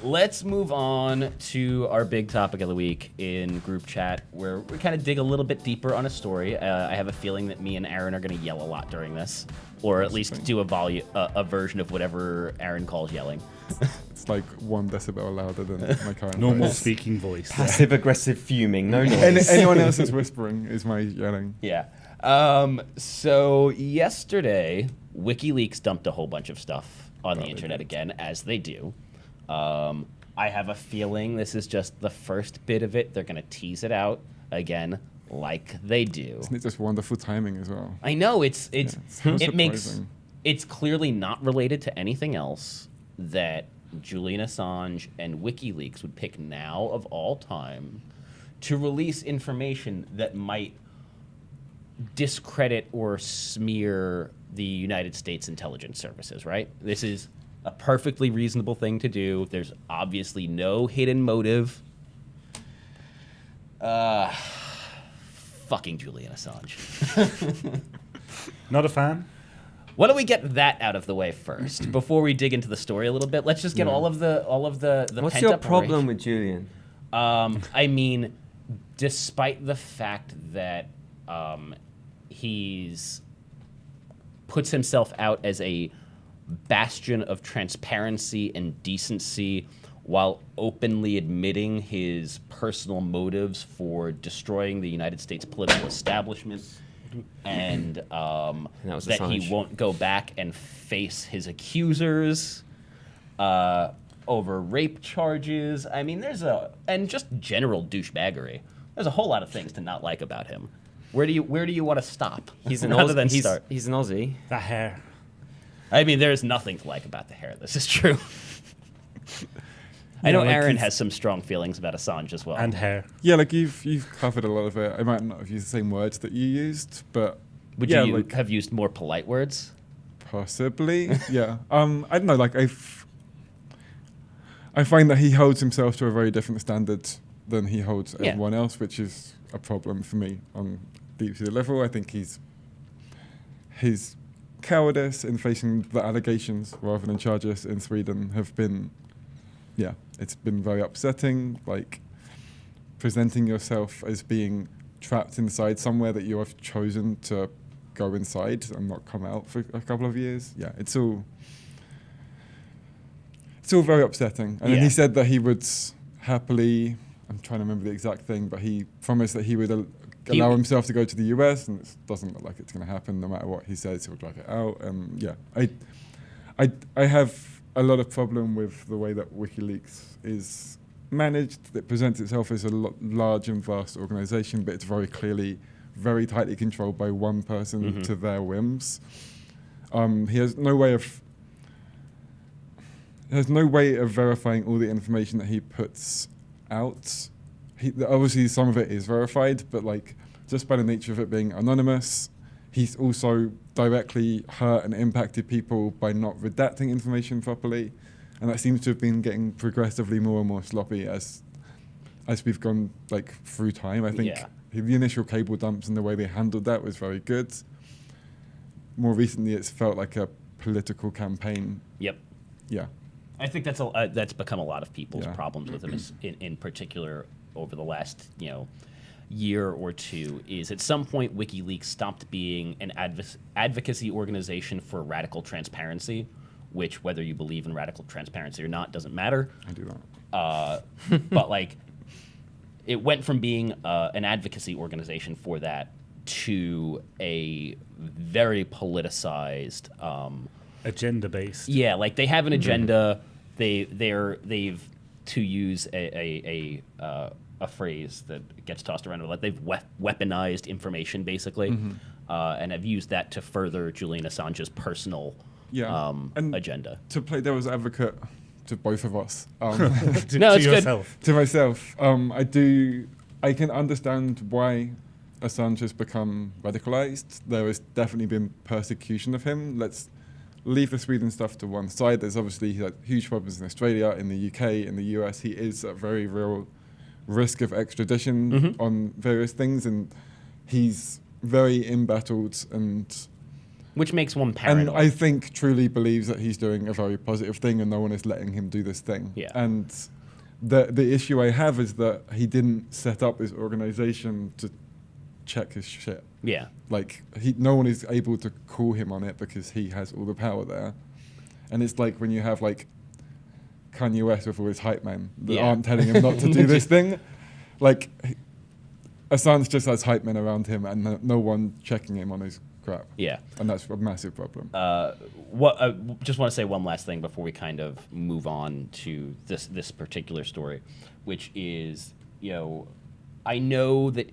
Let's move on to our big topic of the week in group chat, where we kind of dig a little bit deeper on a story. I have a feeling that me and Aaron are going to yell a lot during this, or at least do a version of whatever Aaron calls yelling. It's like 1 decibel louder than my current Normal voice. speaking voice. Passive-aggressive fuming, no noise. Anyone else is whispering is my yelling. Yeah. So yesterday, WikiLeaks dumped a whole bunch of stuff on the internet again, as they do. I have a feeling this is just the first bit of it. They're going to tease it out again, like they do. Isn't it just wonderful timing as well? I know it surprising. makes it's clearly not related to anything else that Julian Assange and WikiLeaks would pick now of all time to release information that might discredit or smear the United States intelligence services, right? This is a perfectly reasonable thing to do. There's obviously no hidden motive. Fucking Julian Assange. Not a fan? Why don't we get that out of the way first before we dig into the story a little bit? Let's just get all of the What's your pent-up problem rage. with Julian? I mean, despite the fact that he's puts himself out as a bastion of transparency and decency while openly admitting his personal motives for destroying the United States political establishment, and that he Assange. won't go back and face his accusers over rape charges. I mean, and just general douchebaggery. There's a whole lot of things to not like about him. Where do you want to stop? He's an rather than Aussie. start? He's an Aussie. That hair. I mean, there's nothing to like about the hair. This is true. I know like Aaron he's- has some strong feelings about Assange as well. And hair. Yeah, like you've covered a lot of it. I might not have used the same words that you used, but Would yeah, you like, have used more polite words? possibly. Yeah. I don't know. Like I find that he holds himself to a very different standard than he holds Yeah. everyone else, which is a problem for me on deep-seated level. I think his cowardice in facing the allegations rather than charges in Sweden have been, it's been very upsetting. Like presenting yourself as being trapped inside somewhere that you have chosen to go inside and not come out for a couple of years. Yeah, it's all very upsetting. And then Yeah. he said that he would happily, I'm trying to remember the exact thing, but he promised that he would allow himself to go to the US, and it doesn't look like it's going to happen. No matter what he says, he'll drag it out. And yeah, I have a lot of problem with the way that WikiLeaks is managed. It presents itself as a large and vast organization, but it's very clearly very tightly controlled by one person to their whims. He has no way of verifying all the information that he puts out. Obviously, some of it is verified, but like just by the nature of it being anonymous, he's also directly hurt and impacted people by not redacting information properly, and that seems to have been getting progressively more and more sloppy as we've gone like through time. I think the initial cable dumps and the way they handled that was very good. More recently, it's felt like a political campaign. Yep. Yeah. I think that's become a lot of people's problems with him, in particular over the last year or two. Is at some point WikiLeaks stopped being an advocacy organization for radical transparency, which whether you believe in radical transparency or not doesn't matter. I do not. But like, it went from being an advocacy organization for that to a very politicized. Agenda-based. Yeah, like they have an agenda. They've to use a phrase that gets tossed around, like they've weaponized information basically, and have used that to further Julian Assange's personal agenda. To play devil's advocate to both of us, To No, it's good. yourself. to myself, I can understand why Assange has become radicalized. There has definitely been persecution of him. Let's leave the Sweden stuff to one side. There's obviously huge problems in Australia, in the UK, in the US. He is at very real risk of extradition on various things, and he's very embattled and Which makes one And paranoid. I think truly believes that he's doing a very positive thing and no one is letting him do this thing. Yeah. And the issue I have is that he didn't set up his organization to check his shit. Yeah. Like, no one is able to call him on it because he has all the power there. And it's like when you have, like, Kanye West with all his hype men that Yeah. aren't telling him not to do this thing. Like, Assange just has hype men around him and no one checking him on his crap. Yeah. And that's a massive problem. Just want to say one last thing before we kind of move on to this particular story, which is, you know, I know that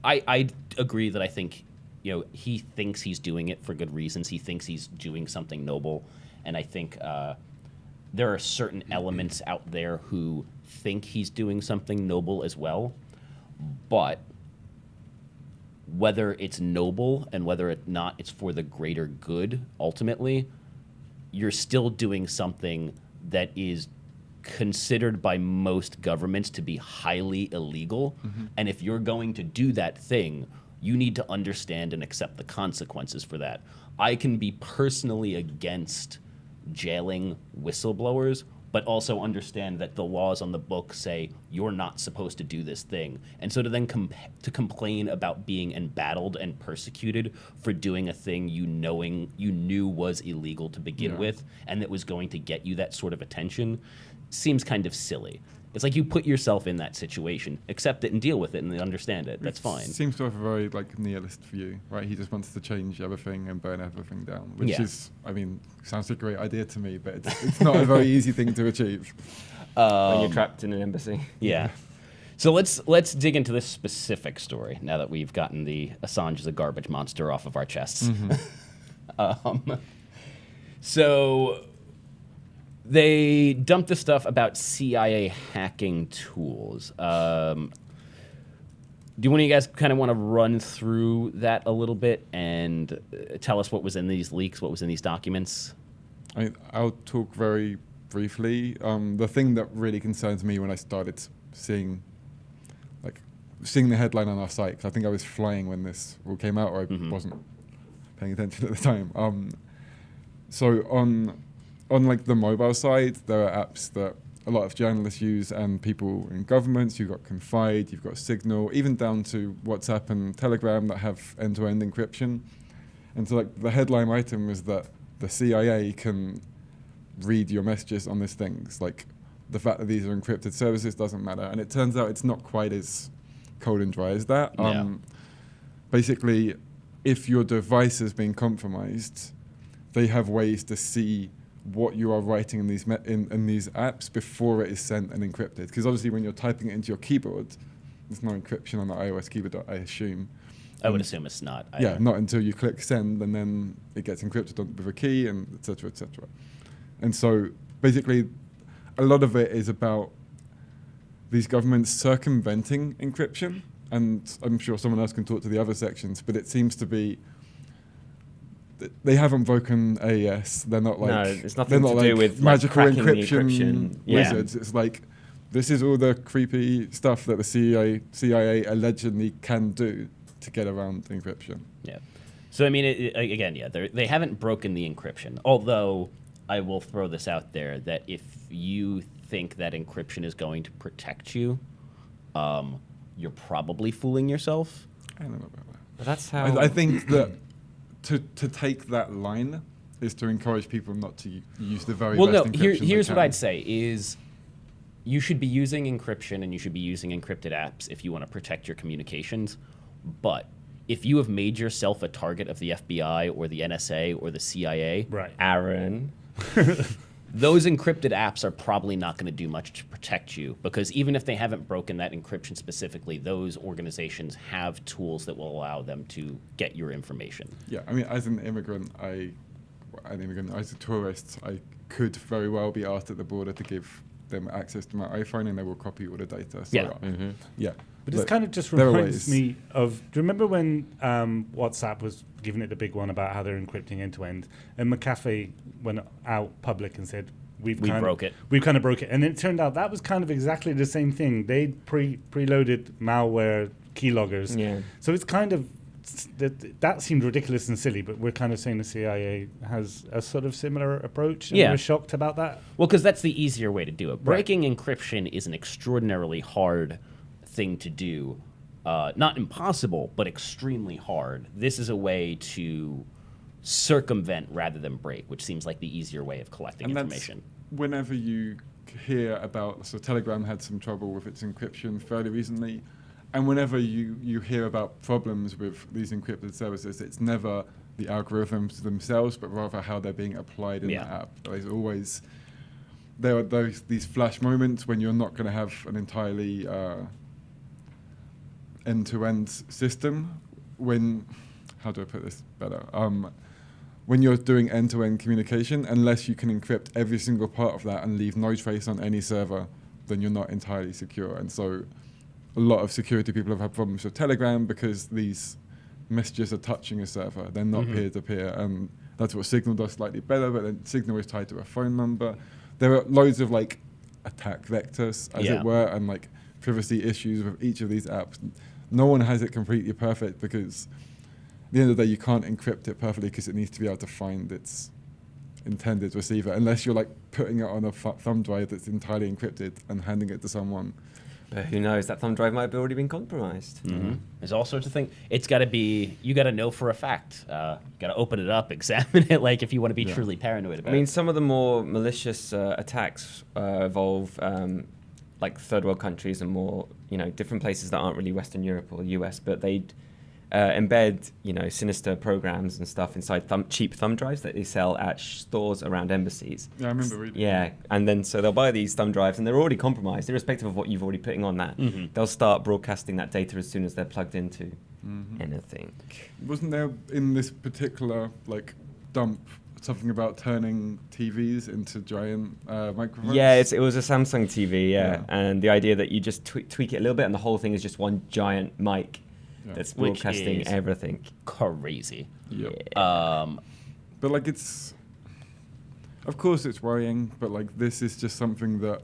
I agree that I think, you know, he thinks he's doing it for good reasons. He thinks he's doing something noble, and I think there are certain elements out there who think he's doing something noble as well, but whether it's noble and whether or not it's for the greater good, ultimately, you're still doing something that is considered by most governments to be highly illegal. And if you're going to do that thing, you need to understand and accept the consequences for that. I can be personally against jailing whistleblowers, but also understand that the laws on the book say you're not supposed to do this thing. And so to then to complain about being embattled and persecuted for doing a thing you knew was illegal to begin with, and that was going to get you that sort of attention, seems kind of silly. It's like you put yourself in that situation, accept it and deal with it and understand it. That's fine. Seems to have a very like nihilist view, right? He just wants to change everything and burn everything down, which is, I mean, sounds like a great idea to me, but it's not a very easy thing to achieve. When you're trapped in an embassy. Yeah. So let's dig into this specific story now that we've gotten the Assange is a garbage monster off of our chests. So they dumped the stuff about CIA hacking tools. Do one of you guys kind of want to run through that a little bit and tell us what was in these leaks, what was in these documents? I'll talk very briefly. The thing that really concerns me when I started seeing the headline on our site, 'cause I think I was flying when this all came out, or I wasn't paying attention at the time. So on like the mobile side, there are apps that a lot of journalists use and people in governments. You've got Confide, you've got Signal, even down to WhatsApp and Telegram that have end-to-end encryption. And so like the headline item is that the CIA can read your messages on these things. Like the fact that these are encrypted services doesn't matter. And it turns out it's not quite as cold and dry as that. Yeah. Basically, if your device is being compromised, they have ways to see what you are writing in these in these apps before it is sent and encrypted. Because obviously when you're typing it into your keyboard, there's no encryption on the iOS keyboard, I assume. I would assume it's not. Yeah, not until you click send, and then it gets encrypted with a key, and et cetera, et cetera. And so basically, a lot of it is about these governments circumventing encryption. And I'm sure someone else can talk to the other sections, but it seems to be they haven't broken AES. They're not like No, it's nothing they're not to like do with, like, magical cracking the encryption encryption. Yeah. wizards. It's like this is all the creepy stuff that the CIA allegedly can do to get around encryption. Yeah. So, I mean, again, yeah, they haven't broken the encryption. Although, I will throw this out there, that if you think that encryption is going to protect you, you're probably fooling yourself. I don't know about that. But that's how... I think that to take that line is to encourage people not to use the very Well, best no, encryption here's they what can. I'd say is you should be using encryption and you should be using encrypted apps if you want to protect your communications. But if you have made yourself a target of the FBI or the NSA or the CIA, Right. Aaron. those encrypted apps are probably not going to do much to protect you, because even if they haven't broken that encryption specifically, those organizations have tools that will allow them to get your information. Yeah, I mean, as an immigrant, as a tourist, I could very well be asked at the border to give them access to my iPhone, and they will copy all the data. So, Yeah. yeah. But this kind of just there are reminds ways. me of, do you remember when WhatsApp was giving it the big one about how they're encrypting end to end? And McAfee went out public and said, we broke it. We kind of broke it. And it turned out that was kind of exactly the same thing. They preloaded malware keyloggers. Yeah. So it's kind of that seemed ridiculous and silly, but we're kind of saying the CIA has a sort of similar approach, and Yeah. we're shocked about that. Well, because that's the easier way to do it. Right. Breaking encryption is an extraordinarily hard thing to do. Not impossible, but extremely hard. This is a way to circumvent rather than break, which seems like the easier way of collecting And information. that's whenever you hear about, so Telegram had some trouble with its encryption fairly recently, and whenever you hear about problems with these encrypted services, it's never the algorithms themselves, but rather how they're being applied in Yeah. the app. There are these flash moments when you're not going to have an entirely end-to-end system. How do I put this better? When you're doing end-to-end communication, unless you can encrypt every single part of that and leave no trace on any server, then you're not entirely secure. And so a lot of security people have had problems with Telegram because these messages are touching a server. They're not peer-to-peer. And that's what Signal does slightly better, but then Signal is tied to a phone number. There are loads of like attack vectors, as Yeah. it were, and like privacy issues with each of these apps. No one has it completely perfect because at the end of the day, you can't encrypt it perfectly because it needs to be able to find its intended receiver, unless you're like putting it on a thumb drive that's entirely encrypted and handing it to someone. But who knows? That thumb drive might have already been compromised. There's all sorts of things. It's got to be, you got to know for a fact. You got to open it up, examine it, like if you want to be truly paranoid about I mean, it. some of the more malicious attacks involve like third world countries and more, different places that aren't really Western Europe or US, but they'd embed, sinister programs and stuff inside cheap thumb drives that they sell at stores around embassies. Yeah, I remember reading. Yeah, and then so they'll buy these thumb drives and they're already compromised, irrespective of what you've already putting on that. They'll start broadcasting that data as soon as they're plugged into anything. Wasn't there in this particular like dump something about turning TVs into giant microphones? Yeah, it was a Samsung TV, Yeah. and the idea that you just tweak it a little bit and the whole thing is just one giant mic that's Which broadcasting is everything. Crazy. Yep. Um, But like of course it's worrying, but like this is just something that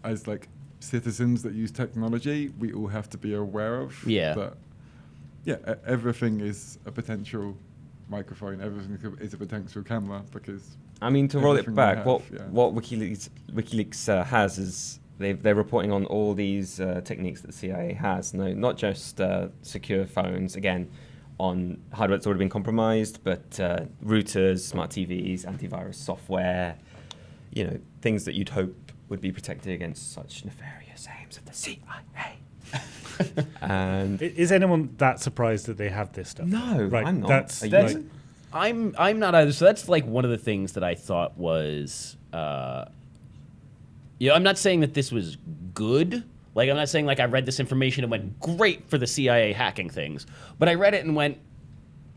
as like citizens that use technology, we all have to be aware of. Yeah. That everything is a potential microphone, everything is a potential camera because I mean, to roll it everything we back, have, what WikiLeaks has is they're reporting on all these techniques that the CIA has. No, not just secure phones, again, on hardware that's already been compromised, but routers, smart TVs, antivirus software, things that you'd hope would be protected against such nefarious aims of the CIA. And Is anyone that surprised that they have this stuff? no, Right, I'm not. that's- Are you? That's, I'm not either. So that's like one of the things that I thought was, I'm not saying that this was good. Like, I'm not saying like I read this information and went great for the CIA hacking things, but I read it and went,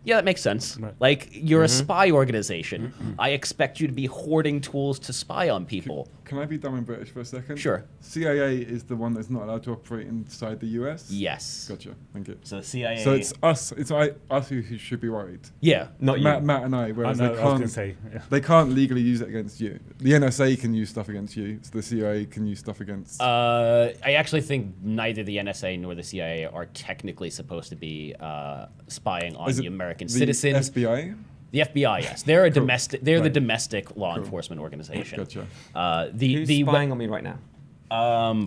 yeah, that makes sense. Right. Like, you're a spy organization. I expect you to be hoarding tools to spy on people. Can I be dumb and British for a second? Sure. CIA is the one that's not allowed to operate inside the US? Yes. Gotcha. Thank you. So the CIA. So it's us who should be worried. yeah. Not you. Matt and I, I whereas know, they I was going can't, to say. Yeah. they can't legally use it against you. The NSA can use stuff against you, so the CIA can use stuff against... I actually think neither the NSA nor the CIA are technically supposed to be spying on Is it the American the citizens. FBI? The FBI, yes, they're a Cool. domestic. They're the Right. domestic law Cool. enforcement organization. Gotcha. Who's The spying on me right now?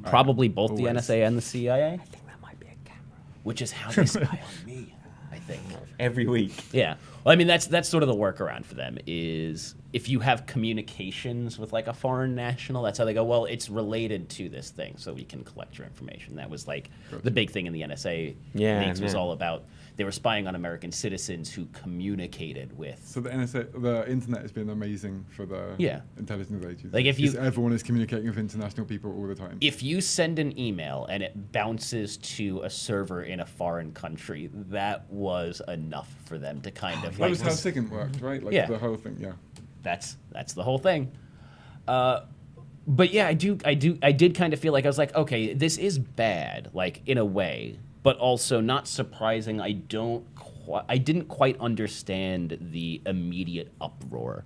probably both the Always. NSA and the CIA, I think that might be a camera. which is how they spy on me. I think. Every week. Yeah. Well, I mean, that's sort of the workaround for them is if you have communications with like a foreign national, that's how they go, well, it's related to this thing, so we can collect your information. That was like the big thing in the NSA leaks was all about. They were spying on American citizens who communicated with. So the NSA, the internet has been amazing for the intelligence agencies. Like if you- Because everyone is communicating with international people all the time. If you send an email and it bounces to a server in a foreign country, that was enough for them to kind of That like was how SIGINT worked, right? Like Yeah. the whole thing, yeah. that's the whole thing. But yeah, I did kind of feel like I was like, okay, this is bad, like in a way, but also not surprising. I didn't quite understand the immediate uproar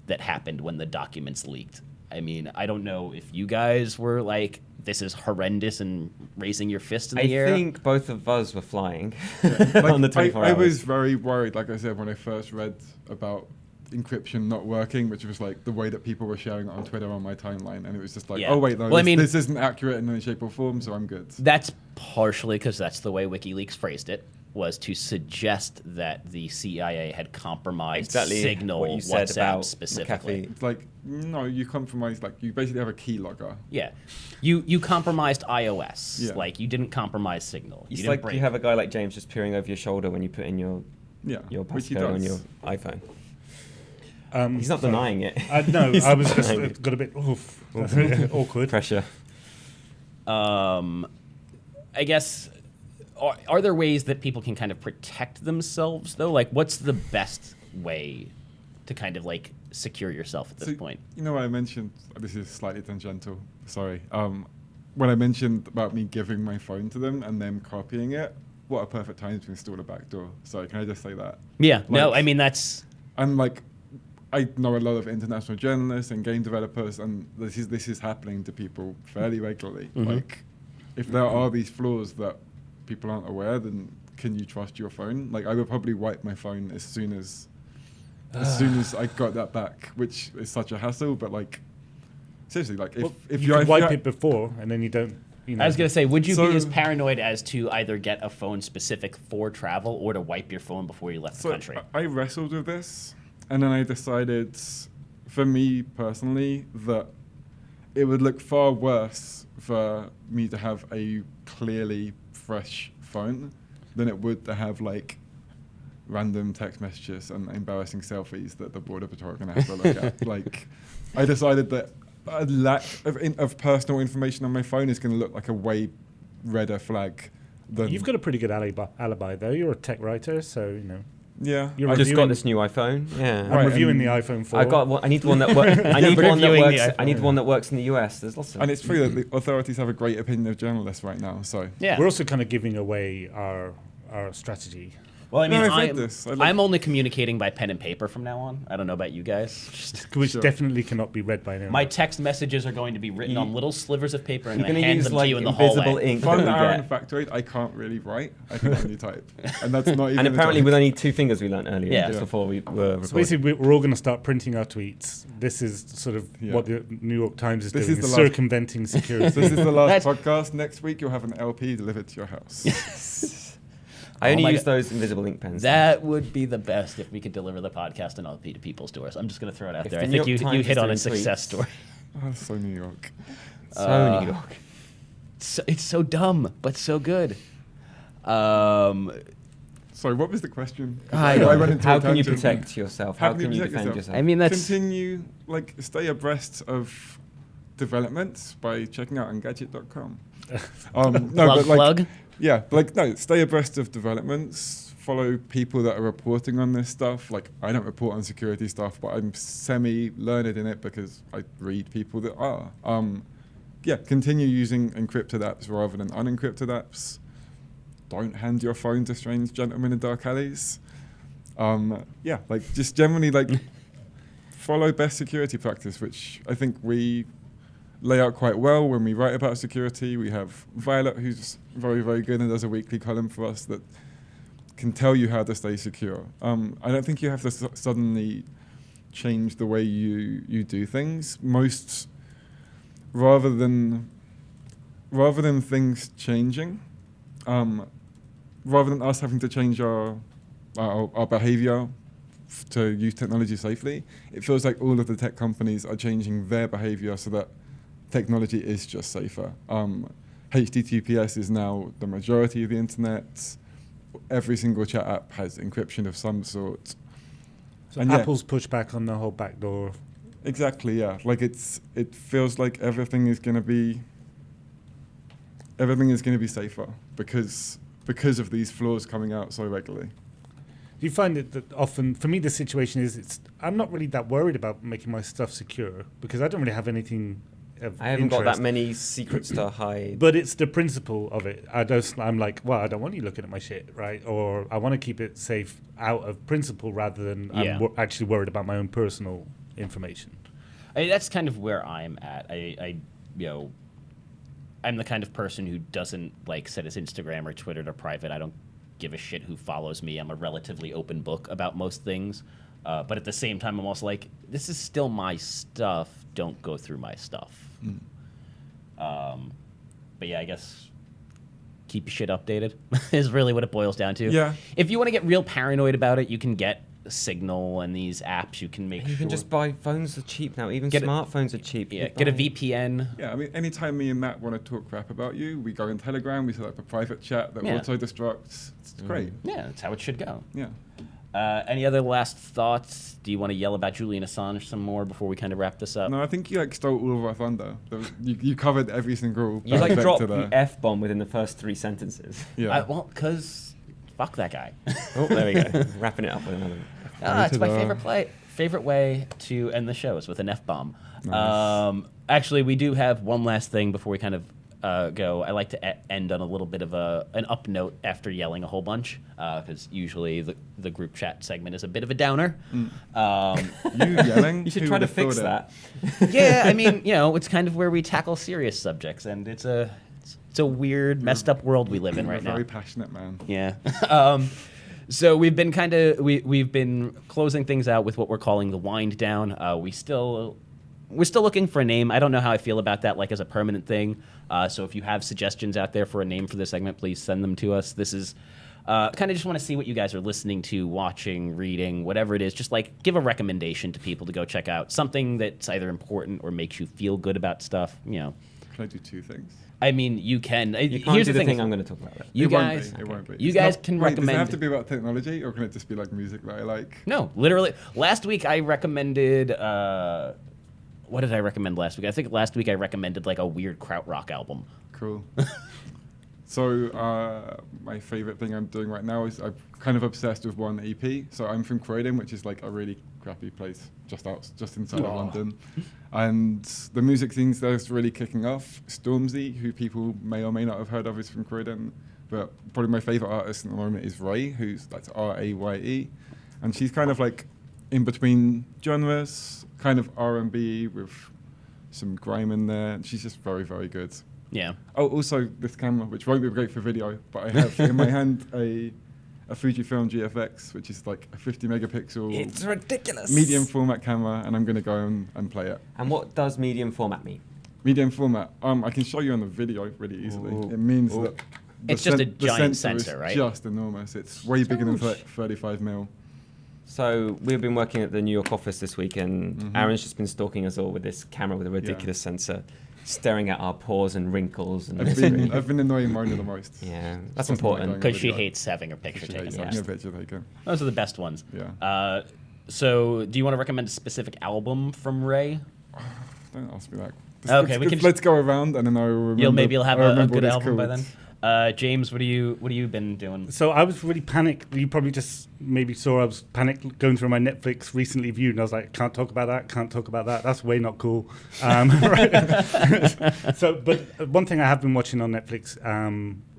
that happened when the documents leaked. I mean, I don't know if you guys were like, this is horrendous and raising your fist in the air. I think both of us were flying Like, on the 24 I hours. was very worried, like I said, when I first read about encryption not working, which was like the way that people were sharing it on Twitter on my timeline, and it was just like, Yeah. oh wait, no, Well, I mean- this isn't accurate in any shape or form, so I'm good. That's partially because that's the way WikiLeaks phrased it, was to suggest that the CIA had compromised Exactly Signal, what you said WhatsApp about specifically. McAfee. It's like, no, you compromise, like you basically have a keylogger. Yeah, you compromised iOS. Yeah. Like you didn't compromise Signal. It's didn't like break. you have a guy like James just peering over your shoulder when you put in your Yeah, which he passcode on does. your iPhone. He's not sorry. denying it. No, He's I was not just denying it. got a bit awkward. Pressure. I guess, are there ways that people can kind of protect themselves though? Like, what's the best way to kind of like secure yourself at this So, point? You know, I mentioned, this is slightly tangential, sorry. When I mentioned about me giving my phone to them and them copying it, what a perfect time to install a backdoor. Sorry, can I just say that? Yeah, no, Like- I mean that's And like, I know a lot of international journalists and game developers, and this is happening to people fairly regularly. Mhm. Like, if there are these flaws that people aren't aware, then can you trust your phone? Like, I would probably wipe my phone as soon as I got that back, which is such a hassle. But like, seriously, like if you could wipe it before and then you don't. You know, I was gonna say, would you So- be as paranoid as to either get a phone specific for travel or to wipe your phone before you left the So country? I wrestled with this, and then I decided, for me personally, that it would look far worse for me to have a clearly fresh phone than it would to have like random text messages and embarrassing selfies that the border patrol are going to have to look at. Like, I decided that a lack of personal information on my phone is going to look like a way redder flag than You've got a pretty good alibi though. You're a tech writer, so you know. yeah. You're I just got reviewing- this new iPhone. Yeah. I'm Right, reviewing and the iPhone 4. I got one. I need one that I need one that Reviewing the works. I need iPhone. one that works in the US. There's lots of. And it's true that the authorities have a great opinion of journalists right now. So Yeah. We're also kind of giving away our strategy. Well, I mean, No, I've read this. I like- I'm only communicating by pen and paper from now on. I don't know about you guys. Just, Which Sure. definitely cannot be read by anyone. my text messages are going to be written You- on little slivers of paper and You're I going to hand use them to like you in the invisible hallway. ink. Fun that we hour and get. factoid, I can't really write. I can only type. And that's not even And a apparently, joke. with only 2 fingers, we learned earlier, Yeah. just Yeah. before we were recording. So basically, we're all going to start printing our tweets. This is sort of Yeah. what the New York Times is This doing, is the is last- circumventing security. This is the last That's- podcast. Next week, you'll have an LP delivered to your house. I only Oh my use God. those invisible ink pens. That would be the best if we could deliver the podcast and LP to people's doors. I'm just going to throw it out If there. the I New think York you Times hit is on a doing success tweets. story. Oh, so New York. So New York. It's so dumb, but so good. Um, Sorry, what was the question? I I don't- went into How a can you tangent. protect yourself? How can you protect defend yourself? yourself? I mean, that's Continue, like, stay abreast of developments by checking out Engadget.com. plug. Yeah, like, no, stay abreast of developments. Follow people that are reporting on this stuff. Like, I don't report on security stuff, but I'm semi-learned in it because I read people that are. Yeah, continue using encrypted apps rather than unencrypted apps. Don't hand your phone to strange gentlemen in dark alleys. Yeah, like, just generally, like, follow best security practice, which I think we lay out quite well when we write about security. We have Violet, who's very, very good and does a weekly column for us that can tell you how to stay secure. I don't think you have to suddenly change the way you do things. Rather than things changing, rather than us having to change our behavior to use technology safely, it feels like all of the tech companies are changing their behavior so that technology is just safer. HTTPS is now the majority of the internet. Every single chat app has encryption of some sort. So And yeah. Apple's pushback on the whole backdoor. Exactly, yeah. Like it feels like everything is going to be safer because of these flaws coming out so regularly. Do you find it that often, for me, the situation is I'm not really that worried about making my stuff secure because I don't really have anything of I haven't got interest. that many secrets to hide. But it's the principle of it. I'm like, well, I don't want you looking at my shit, right? Or I want to keep it safe out of principle rather than Yeah. I'm actually worried about my own personal information. That's kind of where I'm at. I'm the kind of person who doesn't like set his Instagram or Twitter to private. I don't give a shit who follows me. I'm a relatively open book about most things. But at the same time, I'm also like, this is still my stuff. Don't go through my stuff. But yeah, I guess keep your shit updated is really what it boils down to. Yeah. If you want to get real paranoid about it, you can get Signal and these apps. You can make You sure. can just buy phones are cheap now. Even Get a- smartphones are cheap. Yeah, You get a buy- VPN. Yeah, I mean, anytime me and Matt want to talk crap about you, we go in Telegram, we set up a private chat that Yeah. auto-destructs. It's great. Yeah, that's how it should go. Yeah. Any other last thoughts? Do you want to yell about Julian Assange some more before we kind of wrap this up? No, I think you stole all of our thunder. You covered every single You bad dropped vector the there. F-bomb within the first 3 sentences. Yeah. Well, because fuck that guy. Oh, there we go. Wrapping it up with another. It's my Ta-da. favorite way to end the show is with an F-bomb. Nice. Actually, we do have one last thing before we kind of go. I like to end on a little bit of an up note after yelling a whole bunch, because usually the group chat segment is a bit of a downer. You yelling? You should Who try to would've fix thought that. Yeah, I mean, it's kind of where we tackle serious subjects, and it's a weird, messed up world we live in You're right a now. very passionate man. Yeah. So we've been we've been closing things out with what we're calling the wind down. We're still looking for a name. I don't know how I feel about that, like as a permanent thing. So if you have suggestions out there for a name for this segment, please send them to us. This is kind of just want to see what you guys are listening to, watching, reading, whatever it is. Just like give a recommendation to people to go check out something that's either important or makes you feel good about stuff. Can I do 2 things? I mean, you can. You can't Here's do the thing. I'm going to talk about. It. You It won't guys, be, it won't be. you It's guys not- can wait, Does it recommend. have to be about technology, or can it just be like music that I like? No, literally. Last week I recommended. What did I recommend last week? I think last week I recommended like a weird krautrock album. Cool. So my favorite thing I'm doing right now is I'm kind of obsessed with one EP. So I'm from Croydon, which is like a really crappy place just inside of London, and the music scenes there's really kicking off. Stormzy, who people may or may not have heard of, is from Croydon, but probably my favorite artist at the moment is Raye, who's that's Raye, and she's kind of like in between genres, kind of R&B with some grime in there. And she's just very, very good. Yeah. Oh, also this camera, which won't be great for video, but I have in my hand a Fujifilm GFX, which is like a 50 megapixel It's ridiculous. medium format camera, and I'm going to go and play it. And what does medium format mean? Medium format, I can show you on the video really easily. Ooh. It means Ooh. that It's just a the giant sensor sensor, is right? just enormous. It's way bigger than Huge. 35 mil. So we've been working at the New York office this week, and Mhm. Aaron's just been stalking us all with this camera with a ridiculous sensor, staring at our pores and wrinkles and misery. I've been annoying Mona the most. Yeah, that's Just not important. going Because she video. hates having her picture She taken. hates Yeah. having a picture taken. Those are the best ones. Yeah. So do you want to recommend a specific album from Raye? Don't ask me that. Okay, we can- Let's go around, and then I will remember. You'll have I'll a remember good what it's album by called. then. James, what have you been doing? So I was really panicked. You probably just maybe saw I was panicked going through my Netflix recently viewed, and I was like, can't talk about that, can't talk about that. That's way not cool. Right. So, but one thing I have been watching on Netflix,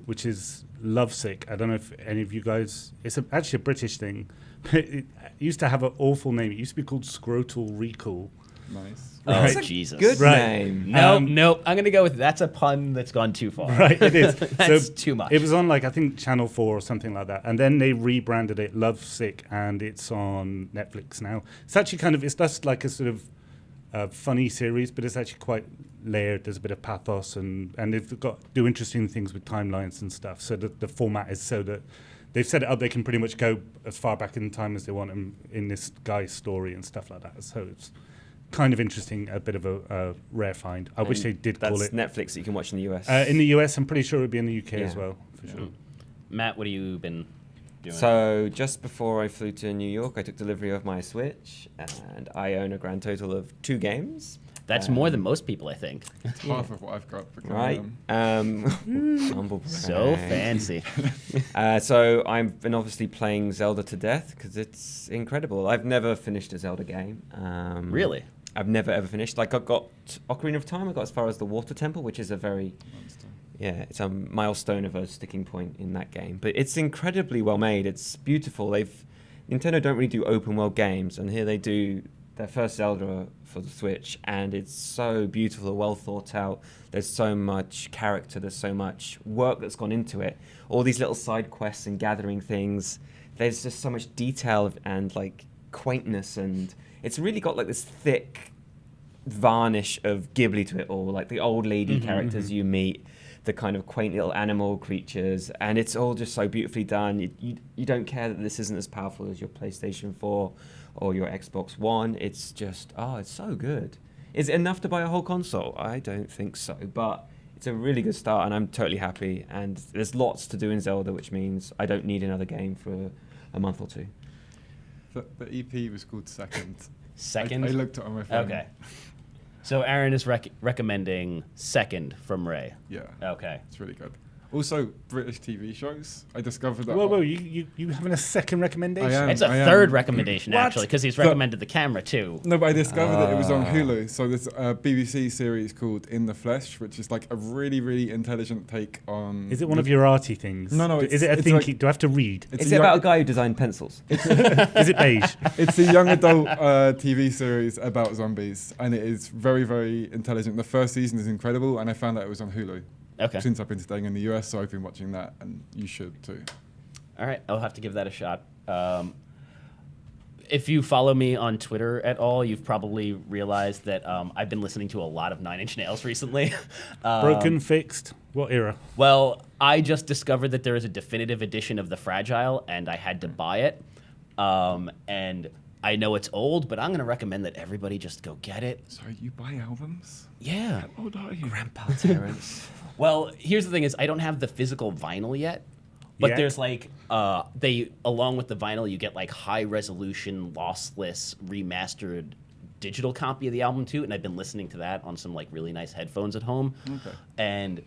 which is Lovesick. I don't know if any of you guys. It's actually a British thing. It used to have an awful name. It used to be called Scrotal Recall. Nice. Oh, Right. Jesus. Good Right. name. Nope. I'm going to go with that's a pun that's gone too far. Right, it is. That's too much. It was on I think Channel 4 or something like that, and then they rebranded it Lovesick, and it's on Netflix now. It's actually it's just like a sort of funny series, but it's actually quite layered. There's a bit of pathos, and they've do interesting things with timelines and stuff. So the format is so that they've set it up. They can pretty much go as far back in time as they want in this guy's story and stuff like that. So it's kind of interesting, a bit of a rare find. I wish And they did that's call it. Netflix that you can watch in the US. In the US, I'm pretty sure it would be in the UK as Yeah. well, for sure. Matt, what have you been doing? So just before I flew to New York, I took delivery of my Switch, and I own a grand total of 2 games. That's more than most people, I think. It's half of what I've got. For Right. Humble So brag. fancy. So I've been obviously playing Zelda to death because it's incredible. I've never finished a Zelda game. Really? I've never ever finished. Like I got Ocarina of Time. I got as far as the Water Temple, which is a very it's a milestone of a sticking point in that game. But it's incredibly well made. It's beautiful. Nintendo don't really do open world games, and here they do their first Zelda for the Switch, and it's so beautiful, well thought out. There's so much character, there's so much work that's gone into it. All these little side quests and gathering things. There's just so much detail and like quaintness, and it's really got like this thick varnish of Ghibli to it all, like the old lady characters you meet, the kind of quaint little animal creatures, and it's all just so beautifully done. You don't care that this isn't as powerful as your PlayStation 4 or your Xbox One. It's just, it's so good. Is it enough to buy a whole console? I don't think so, but it's a really good start, and I'm totally happy. And there's lots to do in Zelda, which means I don't need another game for a month or two. The EP was called Second. Second? I looked it on my phone. Okay. So Aaron is recommending Second from Ray. Yeah. Okay. It's really good. Also, British TV shows. I discovered that. Whoa, you having a second recommendation? I am. It's a third recommendation, What? actually, because he's recommended the camera, too. No, but I discovered that it was on Hulu. So there's a BBC series called In the Flesh, which is like a really, really intelligent take on... Is it one of your arty things? No, Is it a it's thinking? like- Do I have to read? Is it about a guy who designed pencils? Is it beige? It's a young adult TV series about zombies, and it is very, very intelligent. The first season is incredible, and I found out it was on Hulu. Okay. Since I've been staying in the US, so I've been watching that, and you should too. All right. I'll have to give that a shot. If you follow me on Twitter at all, you've probably realized that I've been listening to a lot of Nine Inch Nails recently. Broken, fixed. What era? Well, I just discovered that there is a definitive edition of The Fragile, and I had to buy it. And I know it's old, but I'm going to recommend that everybody just go get it. Sorry, you buy albums? Yeah. How old are you? Grandpa Terrence. Well, here's the thing: is I don't have the physical vinyl yet, but Yet? there's like they along with the vinyl, you get like high resolution, lossless, remastered digital copy of the album too. And I've been listening to that on some like really nice headphones at home, Okay. and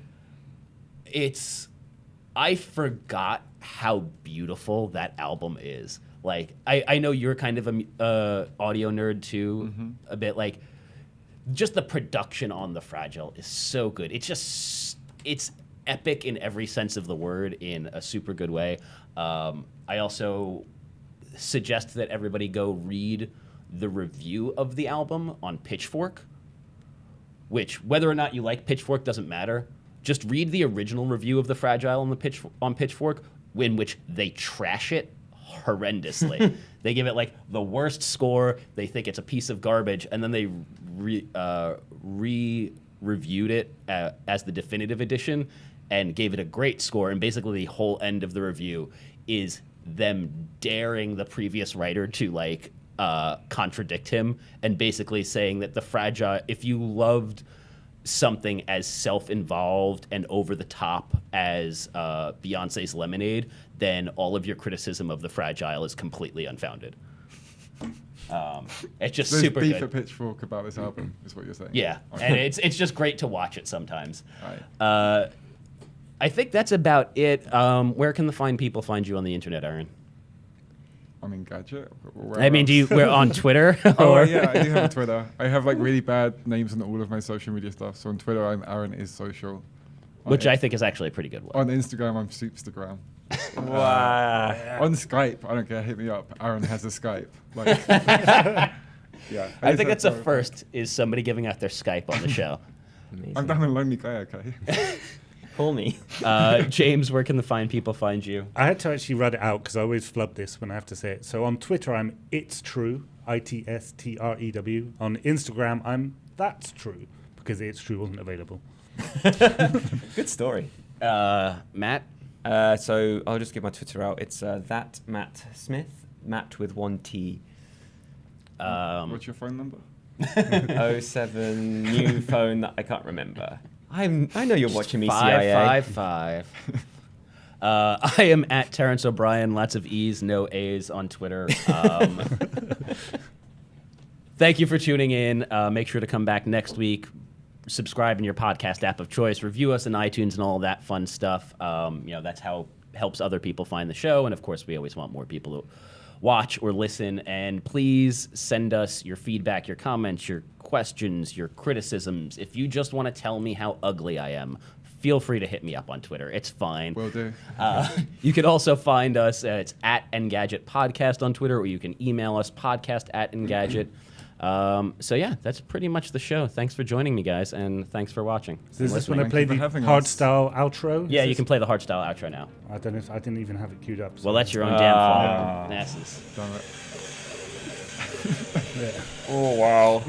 I forgot how beautiful that album is. Like I know you're kind of a audio nerd too, a bit. Like just the production on The Fragile is so good. It's epic in every sense of the word in a super good way. I also suggest that everybody go read the review of the album on Pitchfork, which whether or not you like Pitchfork doesn't matter. Just read the original review of The Fragile on Pitchfork, in which they trash it horrendously. They give it like the worst score. They think it's a piece of garbage, and then they reviewed it as the definitive edition and gave it a great score. And basically, the whole end of the review is them daring the previous writer to like contradict him, and basically saying that The Fragile, if you loved something as self-involved and over the top as Beyonce's Lemonade, then all of your criticism of The Fragile is completely unfounded. It's just There's super beef good. at Pitchfork about this album, is what you're saying? Yeah, Okay. and it's just great to watch it sometimes. Right. I think that's about it. Where can the fine people find you on the internet, Aaron? I'm in Gadget. I mean, we're on Twitter? Oh, or- yeah, I do have a Twitter. I have like really bad names on all of my social media stuff. So on Twitter, I'm Aaron is social. On Which In- I think is actually a pretty good one. On Instagram, I'm Soupstagram. Wow. On Skype, I don't care, hit me up. Aaron has a Skype. Like, yeah. I think that's a so- first, is somebody giving out their Skype on the show. Amazing. I'm down a lonely guy, okay? Call me. James, where can the fine people find you? I had to actually read it out because I always flub this when I have to say it. So on Twitter, I'm It's True, ITSTREW. On Instagram, I'm That's True because It's True wasn't available. Good story. Matt? So I'll just give my Twitter out. It's that Matt Smith, Matt with one T. What's your phone number? 07 new phone that I can't remember. I know you're watching me, CIA. 555. I am at Terrence O'Brien. Lots of E's, no A's on Twitter. Thank you for tuning in. Make sure to come back next week. Subscribe in your podcast app of choice. Review us on iTunes and all of that fun stuff. That's how it helps other people find the show. And of course, we always want more people to watch or listen. And please send us your feedback, your comments, your questions, your criticisms. If you just want to tell me how ugly I am, feel free to hit me up on Twitter. It's fine. Will do. You can also find us. It's at Engadget Podcast on Twitter, or you can email us podcast@Engadget. So yeah, that's pretty much the show. Thanks for joining me, guys, and thanks for watching. So is this when listening. I play Thank you the for having hard us. style outro? Yeah, Is you this- can play the hard style outro now. I don't know if I didn't even have it queued up. so- Well, that's your own damn Ah. fault. Nasses. Damn it. Oh wow.